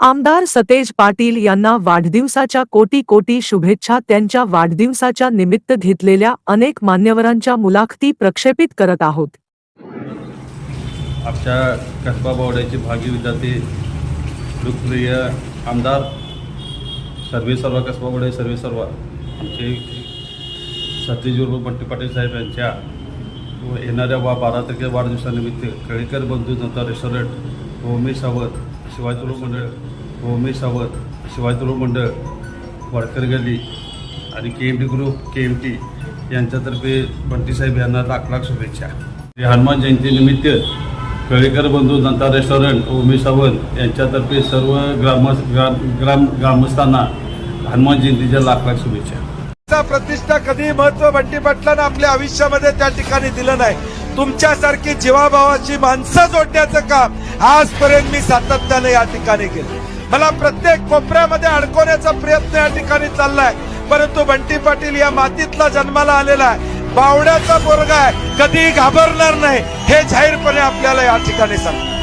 आमदार सतेज पाटील यांना वाढदिवसाच्या कोटी कोटी शुभेच्छा। त्यांच्या वाढदिवसाच्या निमित्त घेतलेल्या अनेक मान्यवरांच्या मुलाखती प्रक्षेपित करत आहोत। आपल्या कसबा बावड्याचे भाग्य विधाते लोकप्रिय आमदार सर्वेसर्वा कसबा बावडे सर्वेसर्वा आमचे सतेज बंटी पाटील साहेब यांच्या येणाऱ्या 12 तारखेच्या वाढदिवसानिमित्त कळेकर बंधू जनता रेस्टॉरंट होमी सावत शिवाजी मंडळ होमी सावत शिवाजी मंडळ वडकर गल्ली आणि KMT ग्रुप KMT यांच्यातर्फे बंटी साहेब यांना लाख लाख शुभेच्छा। हनुमान जयंतीनिमित्त कळेकर बंधू जनता रेस्टॉरंट होमी सावत यांच्यातर्फे सर्व ग्रामस्थांना हनुमान जयंतीच्या लाख लाख शुभेच्छा। प्रतिष्ठा कधी महत्व बंटी पाटलांना आपल्या आयुष्यामध्ये त्या ठिकाणी दिलं नाही। तुमच्यासारखी जीवाभावाची माणसं जोडण्याचं काम आजपर्यंत मी सातत्याने या ठिकाणी केलं। मला प्रत्येक कोपऱ्यामध्ये अडकवण्याचा प्रयत्न या ठिकाणी चाललाय, परंतु बंटी पाटील या मातीतला जन्माला आलेला आहे, बावड्याचा पोरगा आहे, कधी घाबरणार नाही हे जाहीरपणे आपल्याला या ठिकाणी सांगतो।